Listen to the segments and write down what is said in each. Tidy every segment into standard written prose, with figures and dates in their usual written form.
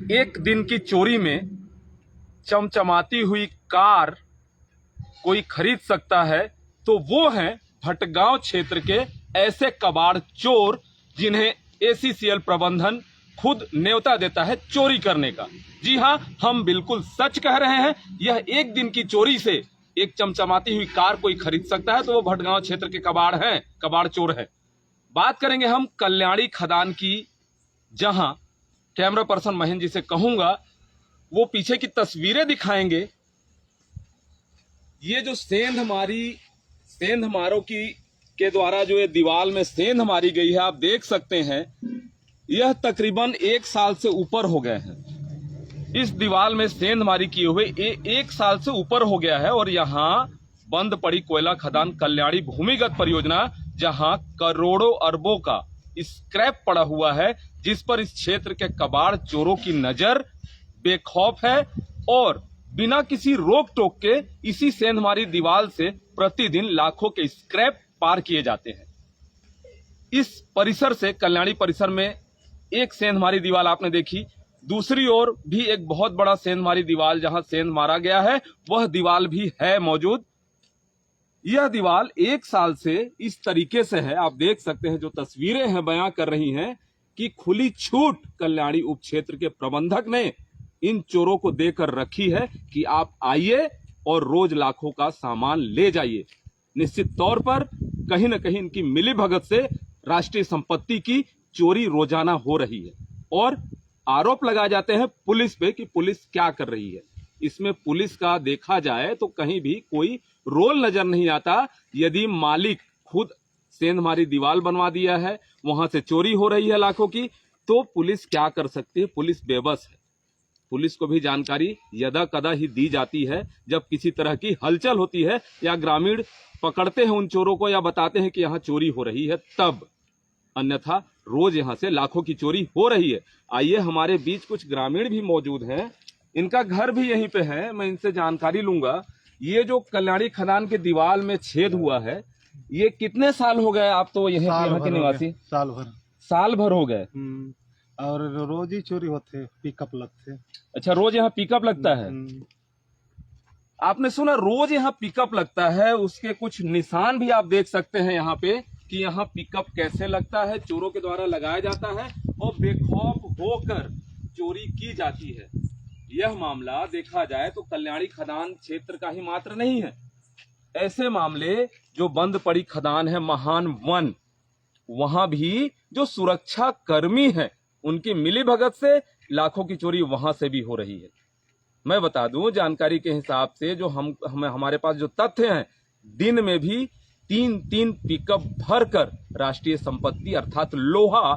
एक दिन की चोरी में चमचमाती हुई कार कोई खरीद सकता है तो वो हैं भटगांव क्षेत्र के ऐसे कबाड़ चोर जिन्हें एसीसीएल प्रबंधन खुद न्योता देता है चोरी करने का। जी हां, हम बिल्कुल सच कह रहे हैं। यह एक दिन की चोरी से एक चमचमाती हुई कार कोई खरीद सकता है तो वो भटगांव क्षेत्र के कबाड़ हैं, कबाड़ चोर है। बात करेंगे हम कल्याणी खदान की, जहां कैमरा पर्सन महेंद्र जी से कहूंगा वो पीछे की तस्वीरें दिखाएंगे। ये जो सेंध मारों के द्वारा जो ये दीवार में सेंध मारी गई है, आप देख सकते हैं यह तकरीबन 1 साल से ऊपर हो गए हैं। इस दीवार में सेंध मारी किए हुए 1 साल से ऊपर हो गया है। और यहाँ बंद पड़ी कोयला खदान कल्याणी भूमिगत परियोजना, जहां करोड़ों अरबों का स्क्रैप पड़ा हुआ है, जिस पर इस क्षेत्र के कबाड़ चोरों की नजर बेखौफ है और बिना किसी रोक टोक के इसी सेंधमारी दीवार से प्रतिदिन लाखों के स्क्रैप पार किए जाते हैं। इस परिसर से, कल्याणी परिसर में एक सेंधमारी दीवार आपने देखी, दूसरी ओर भी एक बहुत बड़ा सेंधमारी दीवार जहां सेंध मारा गया है वह दीवार भी है मौजूद। यह दीवार 1 साल से इस तरीके से है, आप देख सकते हैं। जो तस्वीरें हैं बयां कर रही हैं कि खुली छूट कल्याणी उप क्षेत्र के प्रबंधक ने इन चोरों को देकर रखी है कि आप आइए और रोज लाखों का सामान ले जाइए। निश्चित तौर पर कहीं न कहीं इनकी मिलीभगत से राष्ट्रीय संपत्ति की चोरी रोजाना हो रही है और आरोप लगाए जाते हैं पुलिस पे कि पुलिस क्या कर रही है। इसमें पुलिस का देखा जाए तो कहीं भी कोई रोल नजर नहीं आता। यदि मालिक खुद सेंधमारी दीवार बनवा दिया है, वहां से चोरी हो रही है लाखों की, तो पुलिस क्या कर सकती है? पुलिस बेबस है। पुलिस को भी जानकारी यदा कदा ही दी जाती है जब किसी तरह की हलचल होती है या ग्रामीण पकड़ते हैं उन चोरों को या बताते हैं कि यहाँ चोरी हो रही है, तब। अन्यथा रोज यहाँ से लाखों की चोरी हो रही है। आइए, हमारे बीच कुछ ग्रामीण भी मौजूद हैं, इनका घर भी यहीं पे है, मैं इनसे जानकारी लूंगा। ये जो कल्याणी खदान के दीवार में छेद हुआ है, ये कितने साल हो गए? आप तो यहाँ के निवासी? साल भर हो गए। और रोज ही चोरी होते, पिकअप लगते। अच्छा, रोज यहाँ पिकअप लगता है? आपने सुना रोज यहाँ पिकअप लगता है, उसके कुछ निशान भी आप देख सकते हैं यहाँ पे कि यहाँ पिकअप कैसे लगता है, चोरों के द्वारा लगाया जाता है और बेखौफ होकर चोरी की जाती है। यह मामला देखा जाए तो कल्याणी खदान क्षेत्र का ही मात्र नहीं है। ऐसे मामले जो बंद पड़ी खदान है महान वन, वहां भी जो सुरक्षा कर्मी है उनकी मिलीभगत से लाखों की चोरी वहां से भी हो रही है। मैं बता दूं, जानकारी के हिसाब से जो हमारे पास जो तथ्य हैं, दिन में भी 3 पिकअप भरकर राष्ट्रीय संपत्ति अर्थात लोहा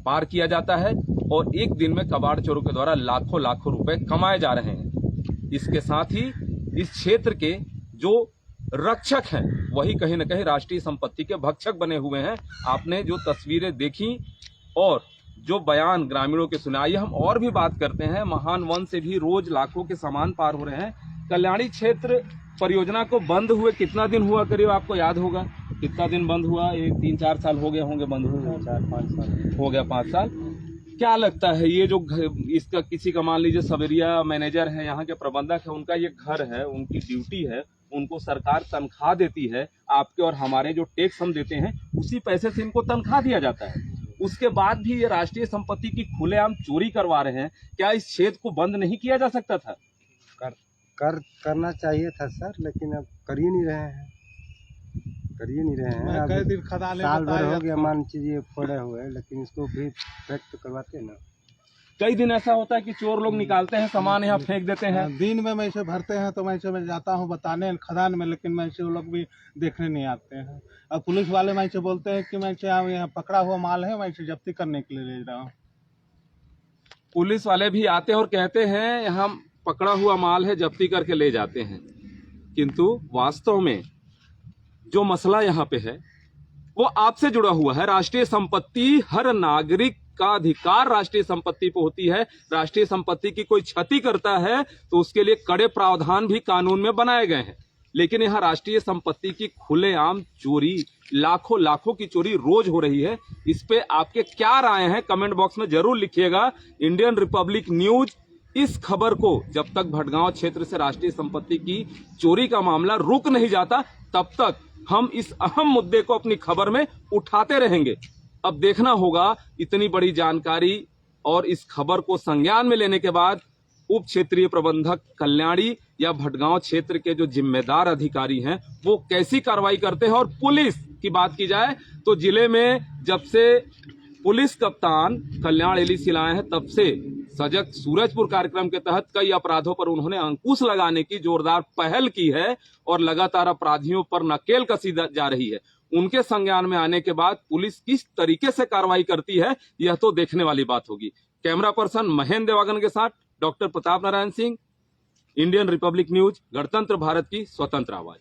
पार किया जाता है और एक दिन में कबाड़ चोरों के द्वारा लाखों रुपए कमाए जा रहे हैं। इसके साथ ही इस क्षेत्र के जो रक्षक हैं वही कहीं न कहीं राष्ट्रीय संपत्ति के भक्षक बने हुए हैं। आपने जो तस्वीरें देखी और जो बयान ग्रामीणों के सुनाइए, हम और भी बात करते हैं। महान वन से भी रोज लाखों के सामान पार हो रहे हैं। कल्याणी क्षेत्र परियोजना को बंद हुए कितना दिन हुआ करीब, आपको याद होगा? कितना दिन बंद हुआ? 3-4 साल हो गए होंगे बंद हुए। 4-5 साल हो गया, 5 साल। क्या लगता है ये जो इसका किसी का, मान लीजिए सवेरिया मैनेजर है, यहाँ के प्रबंधक है, उनका ये घर है, उनकी ड्यूटी है, उनको सरकार तनख्वाह देती है, आपके और हमारे जो टैक्स हम देते हैं उसी पैसे से इनको तनख्वाह दिया जाता है। उसके बाद भी ये राष्ट्रीय संपत्ति की खुलेआम चोरी करवा रहे हैं। क्या इस क्षेत्र को बंद नहीं किया जा सकता था? करना चाहिए था सर, लेकिन अब कर ही नहीं रहे हैं। कई दिन खदान साल भर हो गया मान लीजिए पड़े हुए, लेकिन इसको भी फेंक करवाते ना। कई दिन ऐसा होता है कि चोर लोग निकालते हैं सामान, यहाँ फेंक देते हैं। दिन में मैं इसे भरते हैं तो मैं इसे जाता हूँ बताने खदान में, लेकिन मैं इसे वो लोग भी देखने नहीं आते हैं। और पुलिस वाले मैं इसे बोलते हैं कि मैं इसे यहाँ पकड़ा हुआ माल है, मैं इसे जब्ती करने के लिए ले रहा हूँ। पुलिस वाले भी आते हैं और कहते हैं यहाँ पकड़ा हुआ माल है, जब्ती करके ले जाते हैं। किंतु वास्तव में जो मसला यहाँ पे है वो आपसे जुड़ा हुआ है। राष्ट्रीय संपत्ति, हर नागरिक का अधिकार राष्ट्रीय संपत्ति पे होती है। राष्ट्रीय संपत्ति की कोई क्षति करता है तो उसके लिए कड़े प्रावधान भी कानून में बनाए गए हैं, लेकिन यहाँ राष्ट्रीय संपत्ति की खुलेआम चोरी लाखों लाखों की चोरी रोज हो रही है। इस पे आपके क्या राय हैं कमेंट बॉक्स में जरूर लिखिएगा। इंडियन रिपब्लिक न्यूज इस खबर को, जब तक भटगांव क्षेत्र से राष्ट्रीय संपत्ति की चोरी का मामला रुक नहीं जाता, तब तक हम इस अहम मुद्दे को अपनी खबर में उठाते रहेंगे। अब देखना होगा इतनी बड़ी जानकारी और इस खबर को संज्ञान में लेने के बाद उप क्षेत्रीय प्रबंधक कल्याणी या भटगांव क्षेत्र के जो जिम्मेदार अधिकारी हैं वो कैसी कार्रवाई करते हैं। और पुलिस की बात की जाए तो जिले में जब से पुलिस कप्तान कल्याण एलिसी लाए हैं, तब से सजग सूरजपुर कार्यक्रम के तहत कई अपराधों पर उन्होंने अंकुश लगाने की जोरदार पहल की है और लगातार अपराधियों पर नकेल कसी जा रही है। उनके संज्ञान में आने के बाद पुलिस किस तरीके से कार्रवाई करती है, यह तो देखने वाली बात होगी। कैमरा पर्सन महेंद्र देवागन के साथ doctor Pratap Narayan Singh, Indian Republic news, गणतंत्र भारत की स्वतंत्र आवाज।